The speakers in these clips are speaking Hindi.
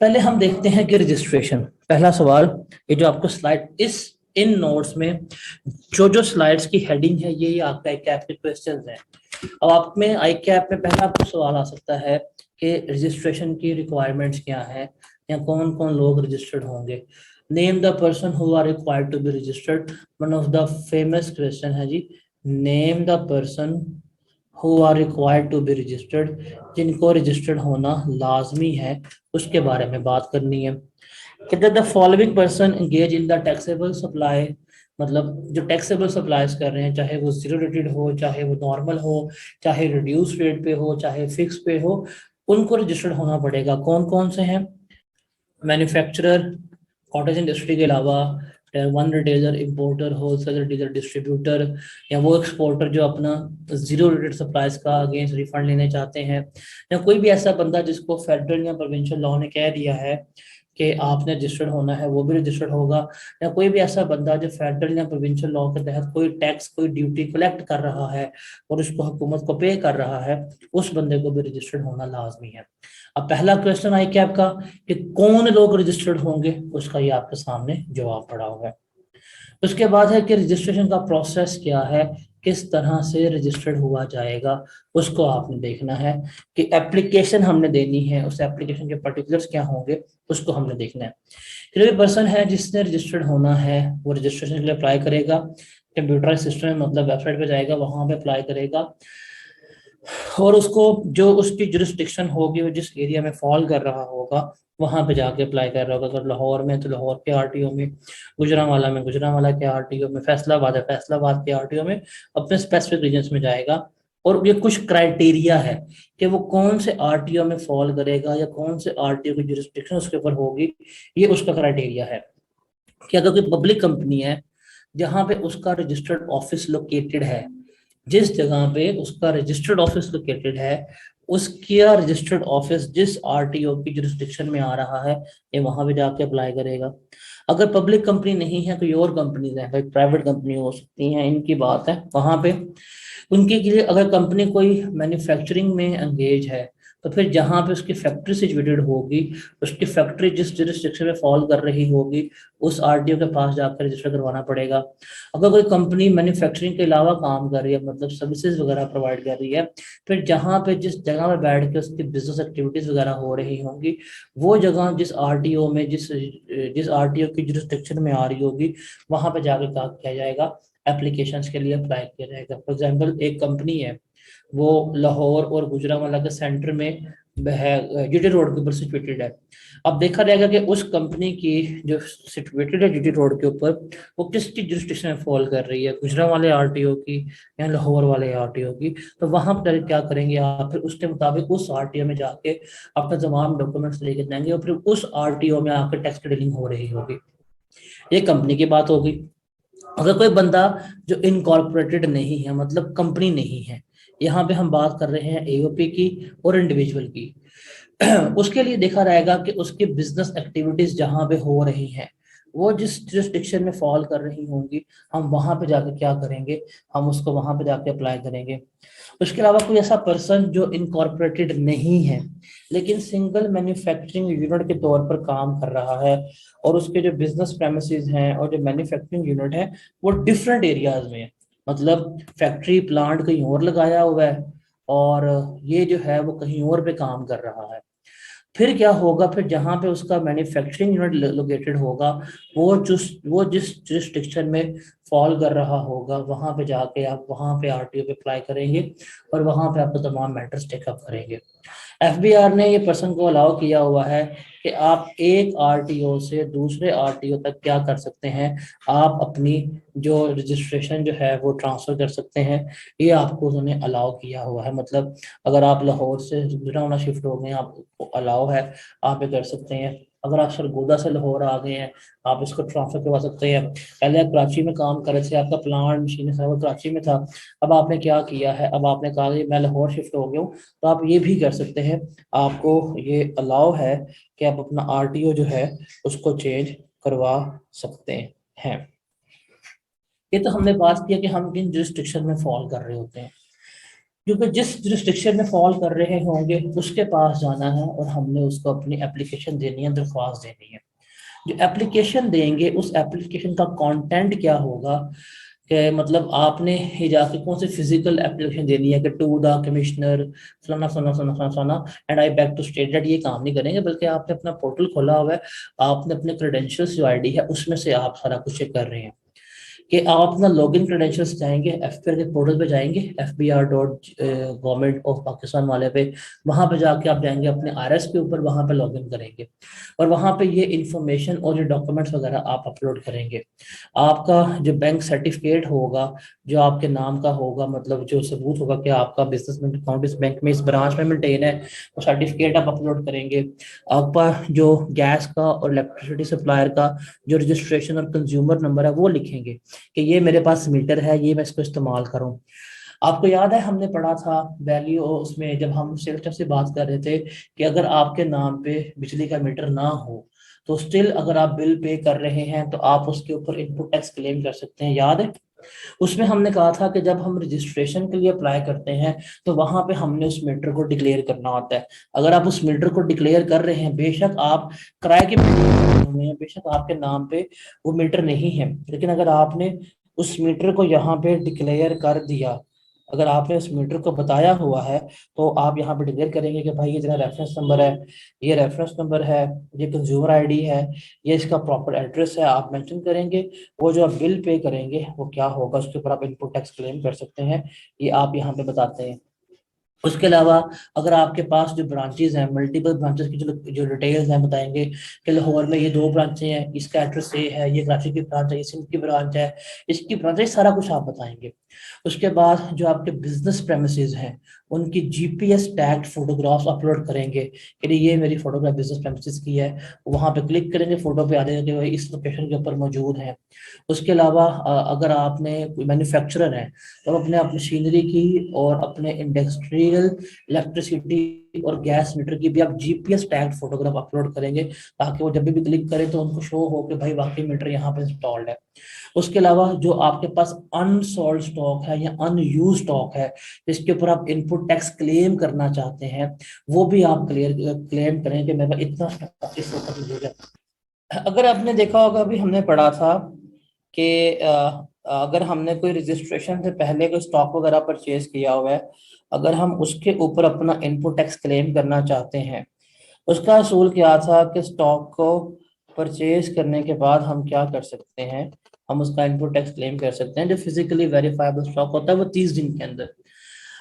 पहले हम देखते हैं कि रजिस्ट्रेशन, पहला सवाल, ये जो आपको स्लाइड इस इन नोट्स में जो जो स्लाइड्स की हेडिंग है ये आपका आई कैप के क्वेश्चन है। अब आप में आई कैप में पहला आपको सवाल आ सकता है कि रजिस्ट्रेशन की रिक्वायरमेंट्स क्या है या कौन कौन लोग रजिस्टर्ड होंगे। Name the person who are required to be registered, one of the famous question है जी। Name the person who are required to be registered, जिनको रजिस्टर्ड होना लाजमी है, उसके बारे में बात करनी है। कहते the following person engage in the taxable supply, मतलब जो टैक्सेबल सप्लाईज कर रहे हैं, चाहे वो जीरो रेटेड हो, चाहे वो नॉर्मल हो, चाहे रिड्यूस रेट पे हो, चाहे फिक्स पे हो, उनको रजिस्टर्ड होना पड़ेगा। कौन कौन से हैं? मैन्युफैक्चरर, कॉटेज इंडस्ट्री के अलावा one retailer, importer, wholesaler, dealer, distributor, या वो एक्सपोर्टर जो अपना जीरो रेटेड सप्लाईज का अगेंस्ट रिफंड लेने चाहते हैं, या कोई भी ऐसा बंदा जिसको फेडरल या प्रोविंशियल लॉ ने कह दिया है कि आपने रजिस्टर्ड होना है, वो भी रजिस्टर्ड होगा। या कोई भी ऐसा बंदा जो फेडरल या प्रोविंशियल लॉ के तहत कोई टैक्स, कोई ड्यूटी कलेक्ट कर रहा है और उसको हुकूमत को पे कर रहा है, उस बंदे को भी रजिस्टर्ड होना लाजमी है। अब पहला क्वेश्चन आई कि आपका कि कौन लोग रजिस्टर्ड होंगे, उसका ये आपके सामने जवाब पड़ा हुआ है। उसके बाद है कि रजिस्ट्रेशन का प्रोसेस क्या है, किस तरह से रजिस्टर्ड हुआ जाएगा, उसको आपने देखना है। कि एप्लीकेशन हमने देनी है, उस एप्लीकेशन के पर्टिकुलर्स क्या होंगे, उसको हमने देखना है। कोई पर्सन है जिसने रजिस्टर्ड होना है, वो रजिस्ट्रेशन के लिए अप्लाई करेगा, कंप्यूटराइज सिस्टम मतलब वेबसाइट पे जाएगा, वहां पे अप्लाई करेगा, और उसको जो उसकी जुरिस्डिक्शन होगी, वो जिस एरिया में फॉल कर रहा होगा, वहां पे जाके अप्लाई कर रहा होगा। अगर लाहौर में तो लाहौर के आरटीओ में, गुजरांवाला में गुजरांवाला के आरटीओ में, फैसलाबाद है फैसलाबाद के आरटीओ में, अपने स्पेसिफिक रीजन्स में जाएगा। और ये कुछ क्राइटेरिया है कि वो कौन से आरटीओ में फॉल करेगा या कौन से आरटीओ की जुरिस्डिक्शन उसके ऊपर होगी, ये उसका क्राइटेरिया है। कि अगर कोई पब्लिक कंपनी है जहां पे उसका रजिस्टर्ड ऑफिस लोकेटेड है, जिस जगह पे उसका रजिस्टर्ड ऑफिस लोकेटेड है, उसका रजिस्टर्ड ऑफिस जिस आरटीओ की जुरिस्डिक्शन में आ रहा है, ये वहां पे जाके अप्लाई करेगा। अगर पब्लिक कंपनी नहीं है, कोई और कंपनीज है, कोई प्राइवेट कंपनी हो सकती है, इनकी बात है, वहां पे उनके लिए अगर कंपनी कोई मैन्युफैक्चरिंग में एंगेज है, तो फिर जहां पे उसकी फैक्ट्री सिचुएटेड होगी, उसकी फैक्ट्री जिस जुरिस्डिक्शन में फॉल कर रही होगी, उस आरटीओ के पास जाकर रजिस्टर करवाना पड़ेगा। अगर कोई कंपनी मैन्युफैक्चरिंग के अलावा काम कर रही है, मतलब सर्विसेज वगैरह प्रोवाइड कर रही है, फिर जहां पे जिस जगह पे बैठ के उसकी बिजनेस एक्टिविटीज वगैरह हो रही होंगी, वो जगह जिस आरटीओ में जिस जिस आरटीओ की जुरिस्डिक्शन में आ रही होगी, वहां पे जाकर क्या किया जाएगा, एप्लीकेशंस के लिए अप्लाई किया जाएगा। फॉर एग्जांपल एक कंपनी है, वो लाहौर और गुजरांवाला के सेंटर में है, जीटी रोड के ऊपर सिचुएटेड है। अब देखा जाएगा कि उस कंपनी की जो सिचुएटेड है जीटी रोड के ऊपर, वो किसकी जुरिस्डिक्शन में फॉल कर रही है, गुजरांवाले आरटीओ की या लाहौर वाले आरटीओ की। तो वहां पर क्या करेंगे आप, फिर उसके मुताबिक उस आरटीओ में जाके अपने तमाम डॉक्यूमेंट्स लेके जाएंगे और फिर उस आरटीओ में आकर टैक्स की डीलिंग हो रही होगी। ये कंपनी की बात होगी। अगर कोई बंदा जो इनकॉर्पोरेटेड नहीं है, मतलब कंपनी नहीं है, यहाँ पे हम बात कर रहे हैं एओपी की और इंडिविजुअल की, उसके लिए देखा जाएगा कि उसकी बिजनेस एक्टिविटीज जहां पे हो रही हैं, वो जिस जुरिस्डिक्शन में फॉल कर रही होंगी, हम वहां पे जाके क्या करेंगे, हम उसको वहां पे जाके अप्लाई करेंगे। उसके अलावा कोई ऐसा पर्सन जो इनकॉर्पोरेटेड नहीं है लेकिन सिंगल मैन्युफैक्चरिंग यूनिट के तौर पर काम कर रहा है, और उसके जो बिजनेस प्रेमिसेस हैं और जो मैन्युफैक्चरिंग यूनिट है वो डिफरेंट एरियाज में है, मतलब फैक्ट्री प्लांट कहीं और लगाया हुआ है और ये जो है वो कहीं और पे काम कर रहा है। फिर क्या होगा, फिर जहां पे उसका मैन्युफैक्चरिंग यूनिट लोकेटेड होगा, वो जिस जुरिस्डिक्शन में फॉल कर रहा होगा, वहां पे जाके आप वहां पे आरटीओ पे अप्लाई करेंगे और वहां पे आपको तमाम मैटर्स टेकअप करेंगे। एफबीआर ने ये पर्सन को अलाउ किया हुआ है कि आप एक आरटीओ से दूसरे आरटीओ तक क्या कर सकते हैं, आप अपनी जो रजिस्ट्रेशन जो है वो ट्रांसफर कर सकते हैं। ये आपको उन्होंने अलाउ किया हुआ है, मतलब अगर आप लाहौर से गुजरांवाला शिफ्ट हो गए, आपको अलाउ है, आप ये कर सकते हैं। अगर आप सरगोदा से लाहौर आ गए हैं, आप इसको ट्रांसफर करवा सकते हैं। पहले आप कराची में काम कर रहे थे, आपका प्लांट मशीन सब कराची में था, अब आपने क्या किया है, अब आपने कहा कि मैं लाहौर शिफ्ट हो गया हूँ, तो आप ये भी कर सकते हैं। आपको ये अलाउ है कि आप अपना आरटीओ जो है उसको चेंज करवा सकते हैं। ये तो हमने बात किया कि हम किन जुरिस्डिक्शन में फॉल कर रहे होते हैं। क्योंकि जिस जुरिस्डिक्शन में फॉल कर रहे होंगे उसके पास जाना है और हमने उसको अपनी एप्लीकेशन देनी है, दरख्वास्त देनी है। जो एप्लीकेशन देंगे उस एप्लीकेशन का कंटेंट क्या होगा, कि मतलब आपने ये जाके कौन सी फिजिकल एप्लीकेशन देनी है कि टू द कमिश्नर फलाना फलाना फलाना फलाना फलाना and I back to state that, ये काम नहीं करेंगे, बल्कि आपने अपना पोर्टल खोला हुआ है, आपने अपने क्रेडेंशियल्स जो आईडी है उसमें से आप सारा कुछ चेक कर रहे हैं कि आप अपना लॉगिन क्रेडेंशियल्स जाएंगे, एफपीआर के पोर्टल पे जाएंगे, fbr.gov.pakistan वाले पे, वहां पे जाके आप जाएंगे अपने आरएस के ऊपर, वहां पे लॉगिन करेंगे और वहां पे ये इंफॉर्मेशन और जो डॉक्यूमेंट्स वगैरह आप अपलोड करेंगे। आपका जो बैंक सर्टिफिकेट होगा, जो आपके नाम का होगा, मतलब जो सबूत होगा कि आपका बिजनेस अकाउंट इस बैंक में इस ब्रांच में मेंटेन है, वो सर्टिफिकेट आप अपलोड करेंगे। आपका जो गैस का और इलेक्ट्रिसिटी सप्लायर का जो रजिस्ट्रेशन और कंज्यूमर नंबर है वो लिखेंगे कि ये मेरे पास मीटर है, ये मैं इसको इस्तेमाल करूं। आपको याद है हमने पढ़ा था वैल्यू उसमें, जब हम सेल्स टैक्स से बात कर रहे थे, कि अगर आपके नाम पे बिजली का मीटर ना हो तो स्टिल अगर आप बिल पे कर रहे हैं तो आप उसके ऊपर इनपुट टैक्स क्लेम कर सकते हैं, याद है? उसमें हमने कहा था कि जब हम रजिस्ट्रेशन के लिए अप्लाई करते हैं तो वहां पे हमने उस मीटर को डिक्लेयर करना होता है। अगर आप उस मीटर को डिक्लेयर कर रहे हैं, बेशक आप किराए के में हैं, बेशक आपके नाम पे वो मीटर नहीं है, लेकिन अगर आपने उस मीटर को यहाँ पे डिक्लेयर कर दिया, अगर आपने उस मीटर को बताया हुआ है, तो आप यहाँ पे डिक्लेयर करेंगे कि भाई ये जरा रेफरेंस नंबर है, ये रेफरेंस नंबर है, ये कंज्यूमर आईडी है, ये इसका प्रॉपर एड्रेस है, आप मेंशन करेंगे। वो जो आप बिल पे करेंगे वो क्या होगा, उसके ऊपर आप इनपुट टैक्स क्लेम कर सकते हैं, ये आप यहाँ पे बताते हैं। उसके अलावा अगर आपके पास जो ब्रांचेज हैं, मल्टीपल ब्रांचेस की जो जो डिटेल्स हैं, बताएंगे कि लाहौर में ये 2 ब्रांचें हैं, इसका एड्रेस ये है, ये कराची की ब्रांच है, ये सिंध की ब्रांच है, इसकी ब्रांच है, सारा कुछ आप बताएंगे। उसके बाद जो आपके बिजनेस प्रेमिसेस हैं उनकी जीपीएस टैग्ड फोटोग्राफ्स अपलोड करेंगे कि ये मेरी फोटोग्राफ बिजनेस प्रेमिसेस की है, वहां पे क्लिक करेंगे, फोटो पे आ जाएगा कि भाई इस लोकेशन के ऊपर मौजूद है। उसके अलावा अगर आपने कोई मैन्युफैक्चरर है तो अपने आप मशीनरी की और अपने इंडस्ट्रियल इलेक्ट्रिसिटी और गैस मीटर की भी आप जीपीएस टैग्ड फोटोग्राफ अपलोड करेंगे, ताकि वो जब भी क्लिक करें तो उनको शो हो कि भाई वाकई मीटर यहाँ पे इंस्टॉल्ड है। उसके अलावा जो आपके पास अनसोल्ड स्टॉक है या अनयूज स्टॉक है जिसके ऊपर आप इनपुट टैक्स क्लेम करना चाहते हैं, वो भी आप क्लेम करें कि मेरे पास इतना स्टॉक इस वक्त मौजूद है। अगर आपने देखा होगा, अभी हमने पढ़ा था कि अगर हमने कोई रजिस्ट्रेशन से पहले कोई स्टॉक वगैरह परचेज किया हुआ है, अगर हम उसके ऊपर अपना इनपुट टैक्स क्लेम करना चाहते हैं, उसका असूल क्या था कि स्टॉक को परचेज करने के बाद हम क्या कर सकते हैं, हम उसका इनपुट टैक्स क्लेम कर सकते हैं। जो फिजिकली वेरीफाइबल स्टॉक होता है वो 30 दिन के अंदर।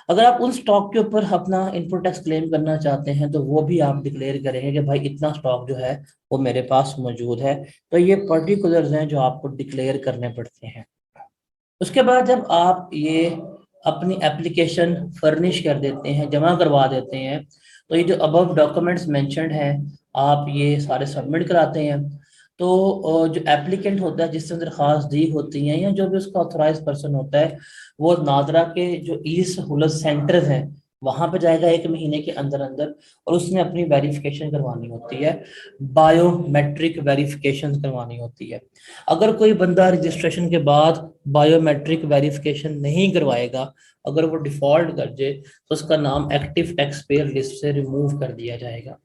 अगर आप उन स्टॉक के ऊपर अपना इनपुट टैक्स क्लेम करना चाहते हैं तो वो भी आप डिक्लेयर करेंगे कि भाई इतना स्टॉक जो है वो मेरे पास मौजूद है। तो ये पर्टिकुलर्स हैं जो आपको डिक्लेयर करने पड़ते हैं। उसके बाद जब आप ये अपनी एप्लीकेशन फर्निश कर देते हैं, जमा करवा देते हैं, तो ये जो अबव डॉक्यूमेंट्स मेंशन्ड हैं आप ये सारे सबमिट कराते हैं। तो जो एप्लीकेंट होता है जिसने दरख्वास्त दी होती है या जो भी उसका ऑथराइज पर्सन होता है, वो नादरा के जो ई सहूलत सेंटर्स हैं वहां पे जाएगा 1 महीने के अंदर अंदर, और उसने अपनी वेरिफिकेशन करवानी होती है, बायोमेट्रिक वेरिफिकेशन करवानी होती है। अगर कोई बंदा रजिस्ट्रेशन के बाद बायोमेट्रिक वेरिफिकेशन नहीं करवाएगा, अगर वो डिफॉल्ट कर जाए, तो उसका नाम एक्टिव टैक्स पेयर लिस्ट से रिमूव कर दिया जाएगा।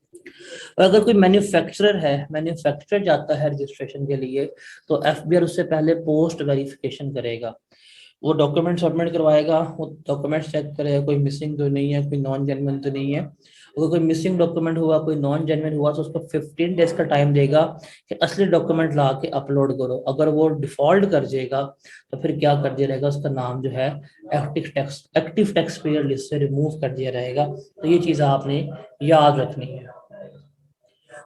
और अगर कोई मैन्युफैक्चरर है, मैन्युफैक्चरर जाता है रजिस्ट्रेशन के लिए, तो एफबीआर उससे पहले पोस्ट वेरिफिकेशन करेगा, वो डॉक्यूमेंट सबमिट करवाएगा, वो डॉक्यूमेंट चेक करेगा कोई मिसिंग तो नहीं है, कोई नॉन जेन्युइन तो नहीं है। अगर कोई मिसिंग डॉक्यूमेंट हुआ, कोई नॉन जेन्युइन हुआ, तो उसको 15 डेज का टाइम देगा कि असली डॉक्यूमेंट ला के अपलोड करो। अगर वो डिफॉल्ट कर जाएगा तो फिर क्या कर दिया जाएगा, उसका नाम जो है एक्टिव टैक्स पेयर लिस्ट से रिमूव कर दिया जाएगा। तो ये चीज़ आपने याद रखनी है।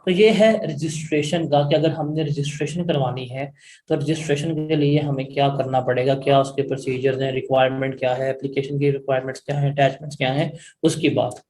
तो ये है रजिस्ट्रेशन का, कि अगर हमने रजिस्ट्रेशन करवानी है तो रजिस्ट्रेशन के लिए हमें क्या करना पड़ेगा, क्या उसके प्रोसीजर्स हैं, रिक्वायरमेंट क्या है, एप्लीकेशन की रिक्वायरमेंट्स क्या है, अटैचमेंट्स क्या है, उसकी बात।